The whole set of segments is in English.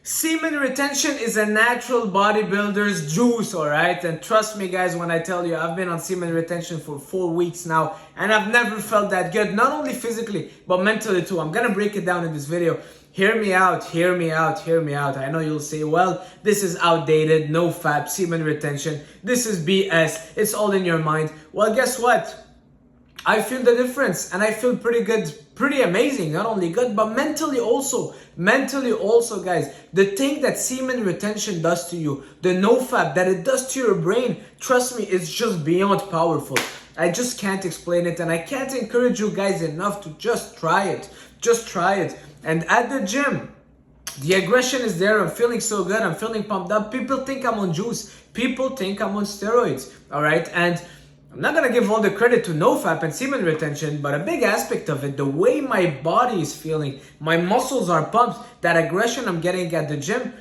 Semen retention is a natural bodybuilder's juice, alright? And trust me guys when I tell you, I've been on semen retention for 4 weeks now and I've never felt that good, not only physically, but mentally too. I'm gonna break it down in this video. Hear me out, hear me out, hear me out. I know you'll say, well, this is outdated, no fab, semen retention, this is BS, it's all in your mind. Well, guess what? I feel the difference and I feel pretty good, pretty amazing, not only good, but mentally also, guys. The thing that semen retention does to you, the nofap that it does to your brain, trust me, it's just beyond powerful. I just can't explain it and I can't encourage you guys enough to just try it. Just try it. And at the gym, the aggression is there. I'm feeling so good. I'm feeling pumped up. People think I'm on juice. People think I'm on steroids. All right. And I'm not gonna give all the credit to nofap and semen retention, but a big aspect of it, the way my body is feeling, my muscles are pumped, that aggression I'm getting at the gym,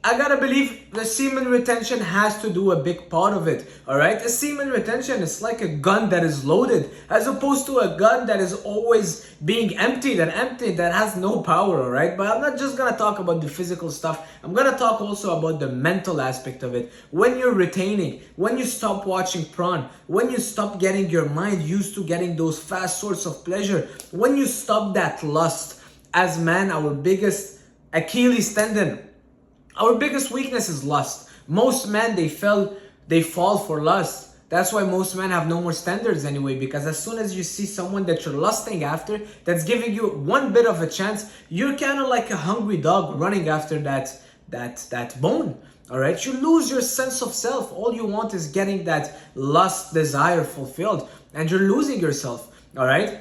I gotta believe the semen retention has to do a big part of it, alright? A semen retention is like a gun that is loaded, as opposed to a gun that is always being emptied that has no power, alright? But I'm not just gonna talk about the physical stuff, I'm gonna talk also about the mental aspect of it. When you're retaining, when you stop watching porn, when you stop getting your mind used to getting those fast sorts of pleasure, when you stop that lust, as man, our biggest Achilles tendon, our biggest weakness is lust. Most men, they fall for lust. That's why most men have no more standards anyway, because as soon as you see someone that you're lusting after, that's giving you one bit of a chance, you're kind of like a hungry dog running after that bone. All right, you lose your sense of self. All you want is getting that lust desire fulfilled, and you're losing yourself. All right.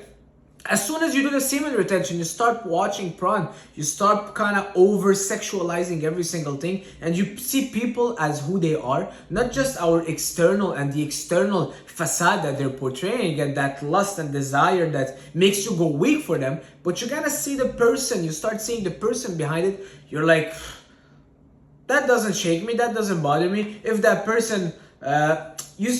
As soon as you do the semen retention, you start watching porn, you start kind of over-sexualizing every single thing, and you see people as who they are, not just our external and the external facade that they're portraying and that lust and desire that makes you go weak for them, but you gotta see the person, you start seeing the person behind it, you're like, that doesn't shake me, that doesn't bother me. If that person, you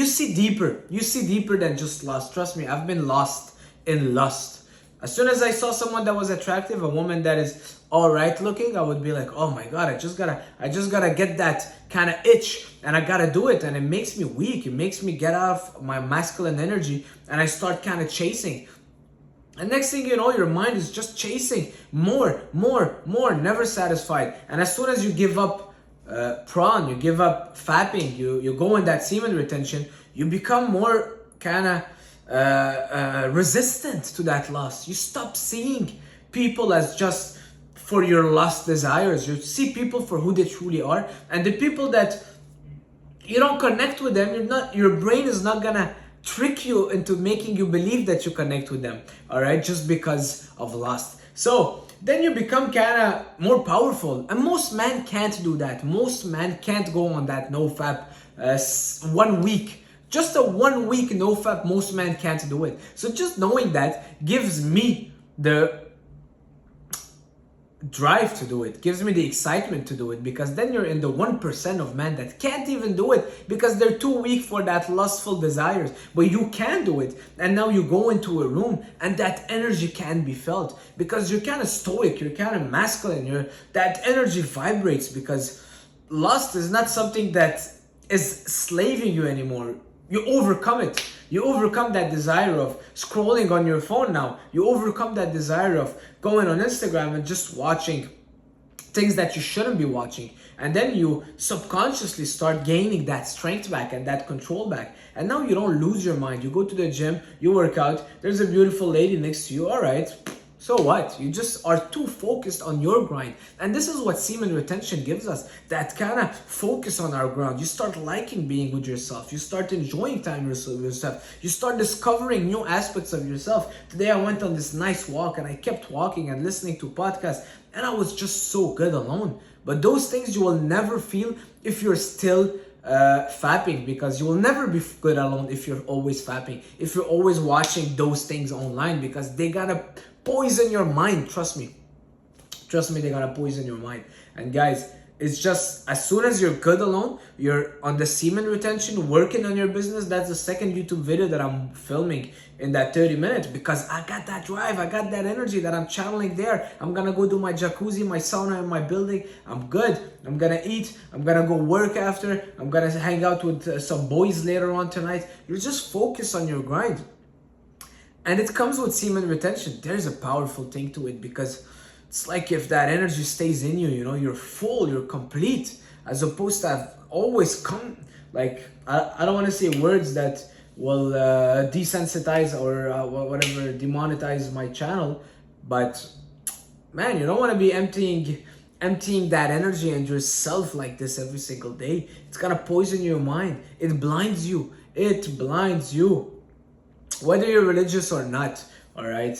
see deeper than just lust. Trust me, I've been lost in lust. As soon as I saw someone that was attractive, a woman that is all right looking, I would be like, oh my god, I just gotta get that kind of itch, and I gotta do it, and it makes me weak. It makes me get off my masculine energy, and I start kind of chasing. And next thing you know, your mind is just chasing more, never satisfied. And as soon as you give up prawn, you give up fapping, you go in that semen retention, you become more kind of resistant to that lust. You stop seeing people as just for your lust desires. You see people for who they truly are, and the people that you don't connect with them, your brain is not gonna trick you into making you believe that you connect with them, all right, just because of lust. So then you become kind of more powerful, and most men can't do that. Most men can't go on that nofap 1 week. Just a 1 week nofap, most men can't do it. So just knowing that gives me the drive to do it, gives me the excitement to do it, because then you're in the 1% of men that can't even do it because they're too weak for that lustful desires. But you can do it, and now you go into a room and that energy can be felt because you're kind of stoic, you're kind of masculine, that energy vibrates, because lust is not something that is slaving you anymore. You overcome it. You overcome that desire of scrolling on your phone now. You overcome that desire of going on Instagram and just watching things that you shouldn't be watching. And then you subconsciously start gaining that strength back and that control back. And now you don't lose your mind. You go to the gym, you work out, there's a beautiful lady next to you, all right. So what? You just are too focused on your grind. And this is what semen retention gives us. That kind of focus on our grind. You start liking being with yourself. You start enjoying time with yourself. You start discovering new aspects of yourself. Today I went on this nice walk and I kept walking and listening to podcasts. And I was just so good alone. But those things you will never feel if you're still fapping, because you will never be good alone if you're always fapping. If you're always watching those things online, because they gotta poison your mind. Trust me, they're gonna poison your mind. And guys, It's just as soon as you're good alone, you're on the semen retention, working on your business. That's the second YouTube video that I'm filming in that 30 minutes, because I got that drive, I got that energy that I'm channeling there. I'm gonna go do my jacuzzi, my sauna in my building. I'm good. I'm gonna eat. I'm gonna go work after. I'm gonna hang out with some boys later on tonight. You just focus on your grind. And it comes with semen retention. There's a powerful thing to it, because it's like if that energy stays in you, you're full, you're complete, as opposed to have always come, like, I don't want to say words that will desensitize or whatever, demonetize my channel, but man, you don't want to be emptying that energy and yourself like this every single day. It's gonna poison your mind. It blinds you. Whether you're religious or not, all right,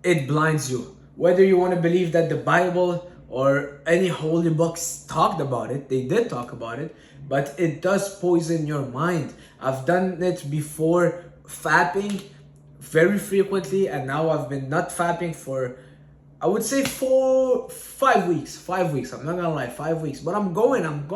it blinds you. Whether you want to believe that the Bible or any holy books talked about it, they did talk about it, but it does poison your mind. I've done it before, fapping very frequently, and now I've been not fapping for, I would say, 5 weeks. 5 weeks. I'm not gonna lie, 5 weeks. But I'm going. I'm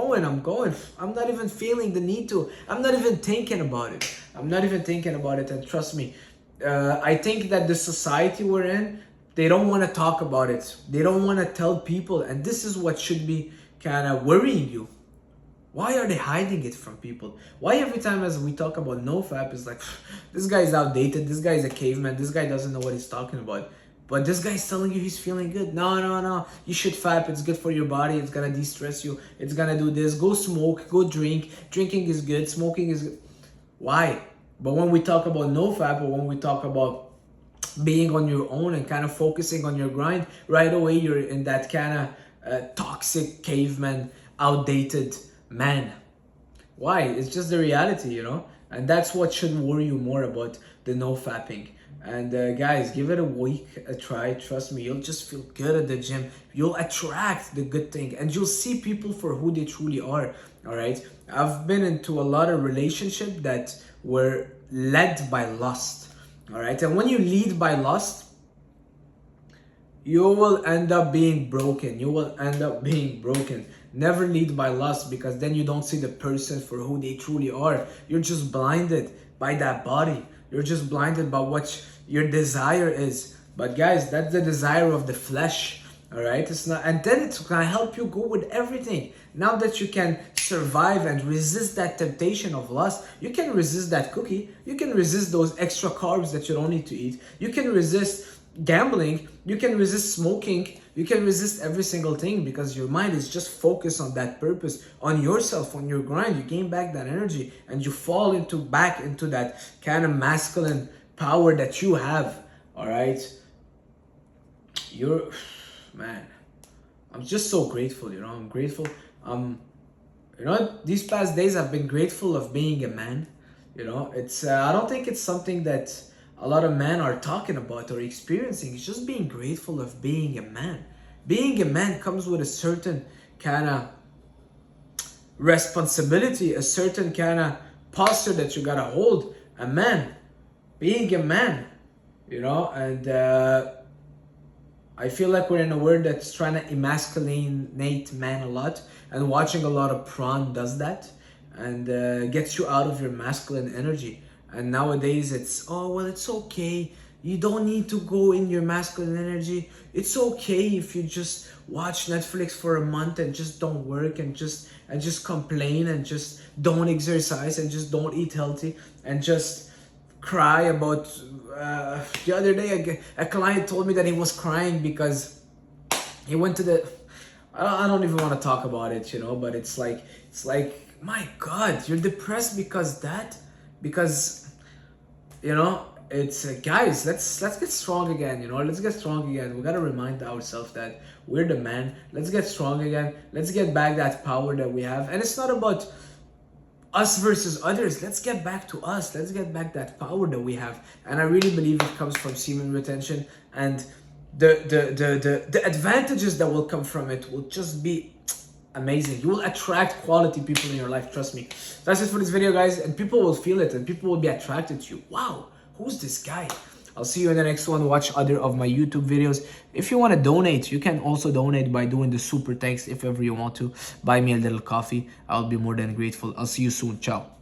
not even feeling the need to. I'm not even thinking about it. And trust me, I think that the society we're in, they don't want to talk about it. They don't want to tell people. And this is what should be kind of worrying you. Why are they hiding it from people? Why every time as we talk about nofap, it's like, this guy is outdated. This guy is a caveman. This guy doesn't know what he's talking about. But this guy's telling you he's feeling good. No. You should fap. It's good for your body. It's going to de-stress you. It's going to do this. Go smoke. Go drink. Drinking is good. Smoking is good. Why? But when we talk about nofap, or when we talk about being on your own and kind of focusing on your grind, right away you're in that kind of toxic caveman, outdated man. Why? It's just the reality, and that's what should worry you more about the no-fapping. And guys, give it a week, a try. Trust me, you'll just feel good at the gym. You'll attract the good thing, and you'll see people for who they truly are. All right, I've been into a lot of relationships that were led by lust. All right, and when you lead by lust, you will end up being broken. Never lead by lust, because then you don't see the person for who they truly are. You're just blinded by that body. You're just blinded by what your desire is. But guys, that's the desire of the flesh. All right, it's not, and then it's gonna help you go with everything. Now that you can survive and resist that temptation of lust, you can resist that cookie. You can resist those extra carbs that you don't need to eat. You can resist gambling. You can resist smoking. You can resist every single thing, because your mind is just focused on that purpose, on yourself, on your grind. You gain back that energy, and you fall back into that kind of masculine power that you have. All right, man, I'm just so grateful, I'm grateful. These past days I've been grateful of being a man. It's I don't think it's something that a lot of men are talking about or experiencing. It's just being grateful of being a man. Being a man comes with a certain kind of responsibility, a certain kind of posture that you gotta hold. A man, being a man, and I feel like we're in a world that's trying to emasculate man a lot, and watching a lot of porn does that, and gets you out of your masculine energy. And nowadays it's, oh, well, it's okay. You don't need to go in your masculine energy. It's okay if you just watch Netflix for a month and just don't work and just complain and just don't exercise and just don't eat healthy and just cry about the other day a client told me that he was crying because he went to the I don't even want to talk about it, but it's like my God, you're depressed because it's guys, let's get strong again. Let's get strong again. We gotta remind ourselves that we're the man. Let's get strong again. Let's get back that power that we have. And it's not about us versus others. Let's get back to us. Let's get back that power that we have. And I really believe it comes from semen retention, and the advantages that will come from it will just be amazing. You will attract quality people in your life, trust me. That's it for this video, guys, and people will feel it and people will be attracted to you. Wow, who's this guy? I'll see you in the next one. Watch other of my YouTube videos. If you want to donate, you can also donate by doing the super thanks. If ever you want to buy me a little coffee, I'll be more than grateful. I'll see you soon. Ciao.